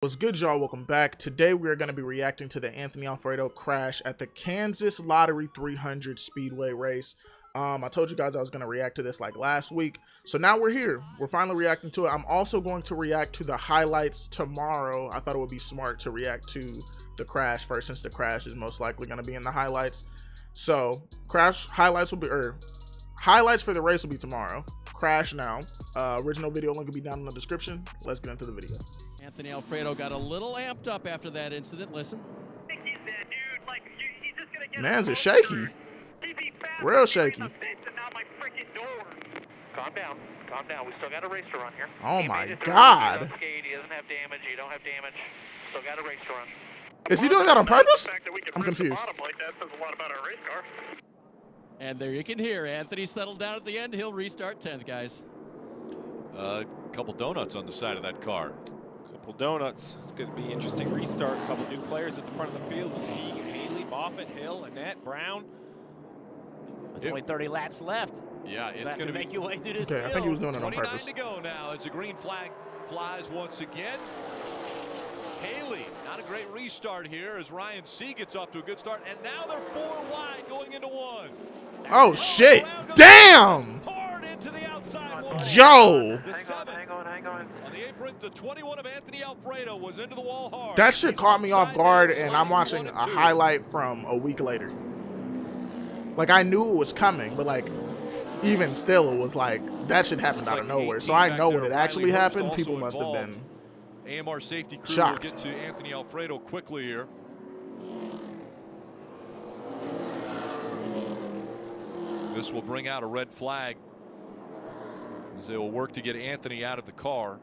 What's good, y'all? Welcome back. Today we are going to be reacting to the Anthony Alfredo crash at the Kansas Lottery 300 Speedway race. I told you guys I was going to react to this like last week, so now we're here. We're finally reacting to it. I'm also going to react to the highlights tomorrow. I thought it would be smart to react to the crash first, since the crash is most likely going to be in the highlights. So crash highlights will be, highlights for the race will be tomorrow. Crash now. Original video link will be down in the description. Let's get into the video. Anthony Alfredo got a little amped up after that incident. Listen. Man's is shaky. Real shaky. Calm down. Calm down. We still got a race to run here. Oh my God. He doesn't have damage. You don't have damage. Still got a race to run. Is he doing that on purpose? I'm confused. And there you can hear Anthony settled down at the end. He'll restart 10th, guys. A couple donuts on the side of that car. Couple donuts. It's going to be interesting restart. A couple new players at the front of the field. We'll see Haley, Moffitt, Hill, Annette, Brown. With only 30 laps left. Yeah, it's going to make your way through this Okay, I think he was doing it on 29 purpose. to go now as the green flag flies once again. Haley, not a great restart here as Ryan C gets off to a good start, and now they're 4 wide going into 1. Oh shit! Damn! Hard into the outside wall. Yo! Hang on. On the apron, the 21 of Anthony Alfredo was into the wall hard. That shit caught me off guard, and I'm watching a highlight from a week later. Like, I knew it was coming, but like, even still, it was like, that shit happened out of nowhere. So I know when it actually happened, people must have been AMR safety crew shocked. will get to Anthony Alfredo quickly here. This will bring out a red flag as they will work to get Anthony out of the car.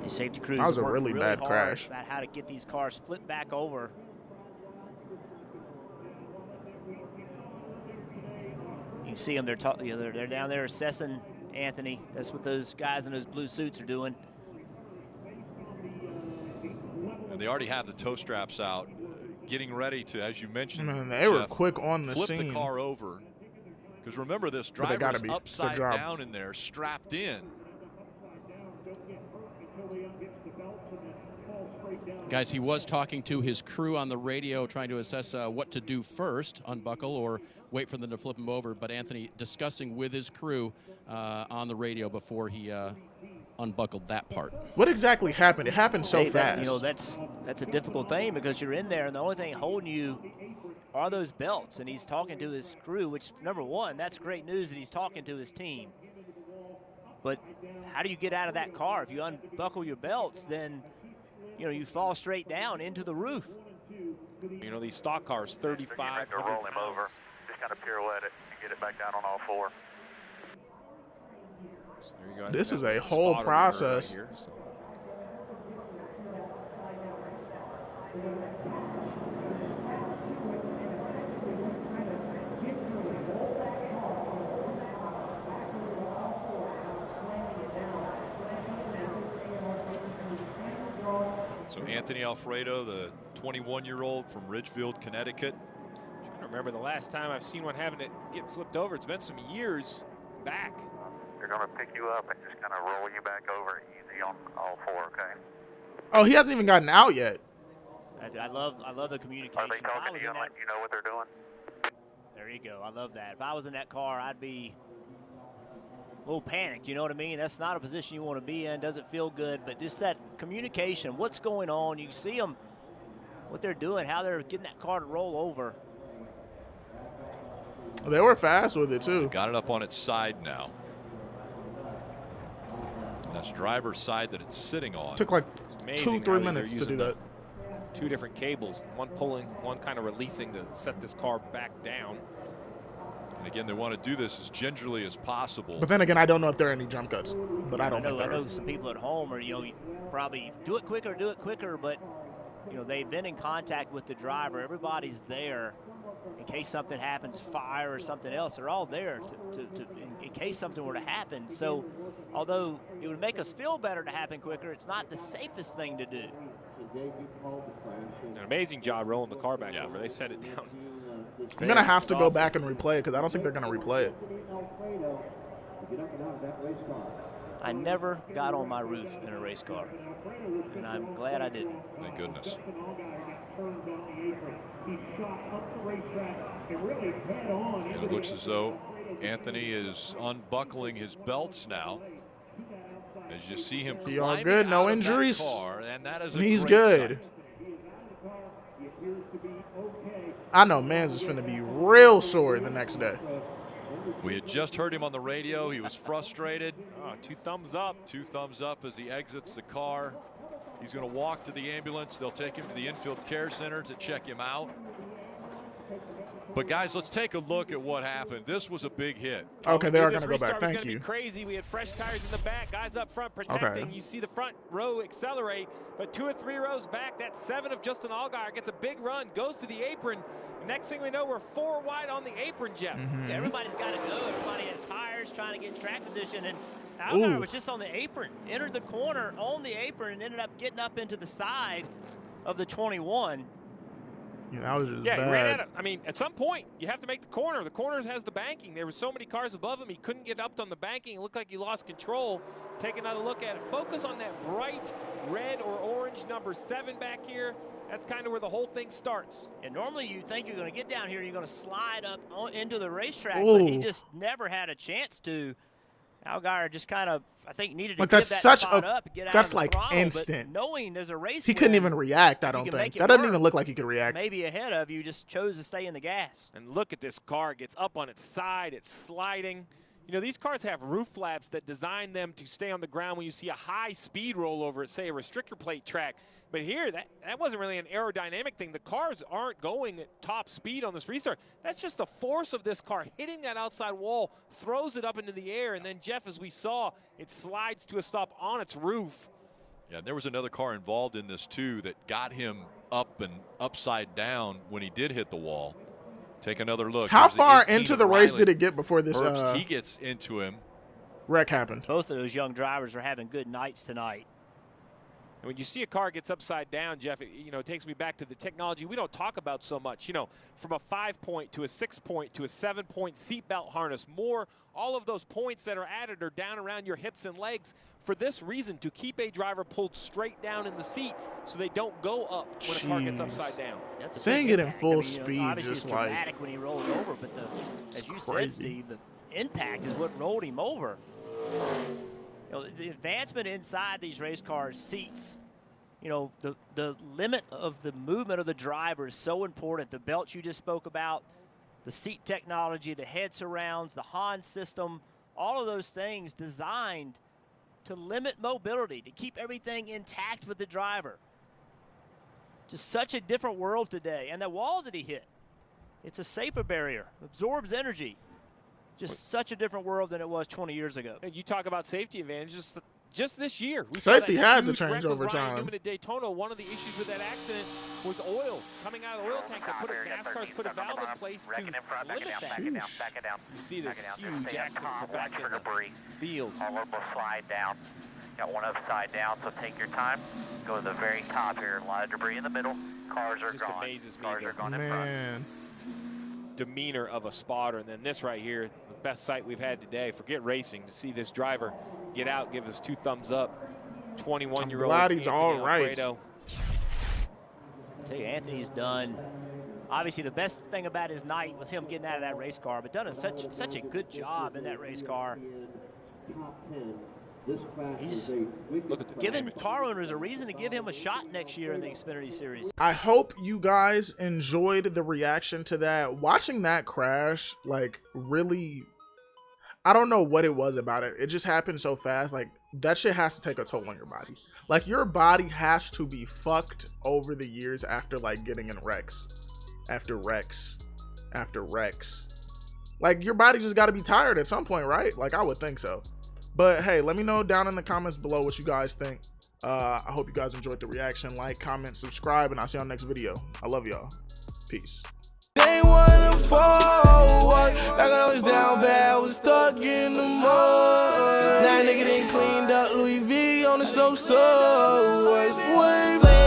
The safety crews That was a worked really bad hard crash. about how to get these cars flipped back over. You can see them. They're down there assessing Anthony. That's what those guys in those blue suits are doing. And they already have the toe straps out, getting ready to, as you mentioned, Man, they were Jeff, quick on the flip scene. the car over. Because remember, this But they driver gotta is be. It's their upside job. down in there, strapped in. Guys, he was talking to his crew on the radio, trying to assess what to do first, unbuckle or wait for them to flip him over. But Anthony discussing with his crew on the radio before he unbuckled that part. What exactly happened? It happened so fast. You know, that's a difficult thing because you're in there and the only thing holding you are those belts. And he's talking to his crew, which, number one, that's great news that he's talking to his team. But how do you get out of that car? If you unbuckle your belts, then you fall straight down into the roof. You know, these stock cars, 3,500 Roll him over. Just kind of pirouette it and get it back down on all 4. So there you go. This is a Spotter whole error process. Right here, so. So Anthony Alfredo, the 21-year-old from Ridgefield, Connecticut. I remember the last time I've seen one having it get flipped over. It's been some years back. They're going to pick you up and just kind of roll you back over easy on all 4, okay? Oh, he hasn't even gotten out yet. I love the communication. Are they talking to you and letting you know what they're doing? There you go. I love that. If I was in that car, I'd be a little panicked, you know what I mean? That's not a position you want to be in. Doesn't feel good, but just that communication, what's going on? You see them, what they're doing, how they're getting that car to roll over. They were fast with it too. Got it up on its side now. That's driver's side that it's sitting on. Took like Amazing 2-3 how they're minutes to using do that. 2 different cables, one pulling, one kind of releasing to set this car back down. And again, they want to do this as gingerly as possible. But then again, I don't know if there are any jump cuts. But I don't think I there are. know some people at home are, you probably do it quicker, but You know, they've been in contact with the driver. Everybody's there in case something happens, fire or something else. They're all there in case something were to happen. So although it would make us feel better to happen quicker, it's not the safest thing to do. An amazing job rolling the car back over. They set it down. I'm going to have to go back and replay it because I don't think they're going to replay it. I never got on my roof in a race car, and I'm glad I didn't. Thank goodness. And it looks as though Anthony is unbuckling his belts now. As you see him He all climbing good, no out of that injuries. car, and that is a He's great good. sight. I know Mans is finna be real sore the next day. We had just heard him on the radio. He was frustrated. Oh, 2 thumbs up. 2 thumbs up as he exits the car. He's going to walk to the ambulance. They'll take him to the infield care center to check him out. But guys, let's take a look at what happened. This was a big hit. Okay, they are This going to go back. restart was Thank gonna you. Be crazy. We had fresh tires in the back, guys up front protecting. You see the front row accelerate, but 2 or 3 rows back, that 7 of Justin Allgaier gets a big run, goes to the apron. Next thing we know, we're 4 wide on the apron, Jeff. Yeah, everybody's got to go. Everybody has tires trying to get in track position, and Allgaier was just on the apron, entered the corner on the apron, and ended up getting up into the side of the 21. Yeah, that was just Yeah, bad. he ran out of, I mean, at some point, you have to make the corner. The corner has the banking. There were so many cars above him, he couldn't get up on the banking. It looked like he lost control. Take another look at it. Focus on that bright red or orange number 7 back here. That's kind of where the whole thing starts. And normally you think you're going to get down here, you're going to slide up into the racetrack, but he just never had a chance to. Allgaier just kind of, I think, needed to Like, give that's that such spot a- up, get out that's of the like throttle, instant. But knowing there's a race He couldn't win, even react, I if you don't can think. make it That doesn't work, even look like he could react. maybe ahead of you, just chose to stay in the gas. And look at this car. It gets up on its side. It's sliding. You know, these cars have roof flaps that design them to stay on the ground when you see a high speed rollover at, say, a restrictor plate track. But here, that wasn't really an aerodynamic thing. The cars aren't going at top speed on this restart. That's just the force of this car hitting that outside wall, throws it up into the air, and then, Jeff, as we saw, it slides to a stop on its roof. Yeah, there was another car involved in this, too, that got him up and upside down when he did hit the wall. Take another look. How Here's the far 18 into the of race Riley did it get before this Herbst, he gets into him. wreck happened? Both of those young drivers are having good nights tonight. And when you see a car gets upside down, Jeff, it takes me back to the technology we don't talk about so much. From a 5-point to a 6-point to a 7-point seatbelt harness, all of those points that are added are down around your hips and legs for this reason, to keep a driver pulled straight down in the seat so they don't go up when a car gets upside down. That's a Seeing big it in impact. full Obviously, speed, it's just dramatic like, when he rolled over, but it's as you crazy. said, Steve, the impact is what rolled him over. The advancement inside these race cars, seats, the limit of the movement of the driver is so important. The belts you just spoke about, the seat technology, the head surrounds, the HON system, all of those things designed to limit mobility, to keep everything intact with the driver. Just such a different world today. And the wall that he hit, it's a safer barrier, absorbs energy. Just such a different world than it was 20 years ago. And you talk about safety advantages. Just this year, we Safety saw that had to huge change wreck with over Ryan time. Newman at Daytona. One of the issues with that accident was oil coming out of the oil tank. NASCAR's put a valve in place to limit that. You see this huge accident from back in the field. All of them will slide down. Got one upside down, so take your time. Go to the very top here. A lot of debris in the middle. Cars are Just gone. amazes me, Cars the are gone in front. Man. demeanor of a spotter. And then this right here, the best sight we've had today. Forget racing, to see this driver get out, give us 2 thumbs up. 21-year-old glad he's Anthony all right. Alfredo. I tell you, Anthony's done. Obviously, the best thing about his night was him getting out of that race car, but done such a good job in that race car. He's giving car owners a reason to give him a shot next year in the Xfinity Series. I hope you guys enjoyed the reaction to that. Watching that crash, like, really, I don't know what it was about it. It just happened so fast. Like, that shit has to take a toll on your body. Like, your body has to be fucked over the years after, like, getting in wrecks. After wrecks. After wrecks. Like, your body just got to be tired at some point, right? Like, I would think so. But, hey, let me know down in the comments below what you guys think I hope you guys enjoyed the reaction. Like, comment, subscribe, and I'll see you on the next video. I love y'all. Peace. They wanna forward, like I was down bad, was stuck in the mud. Now nigga done cleaned up Louis V on the so-so.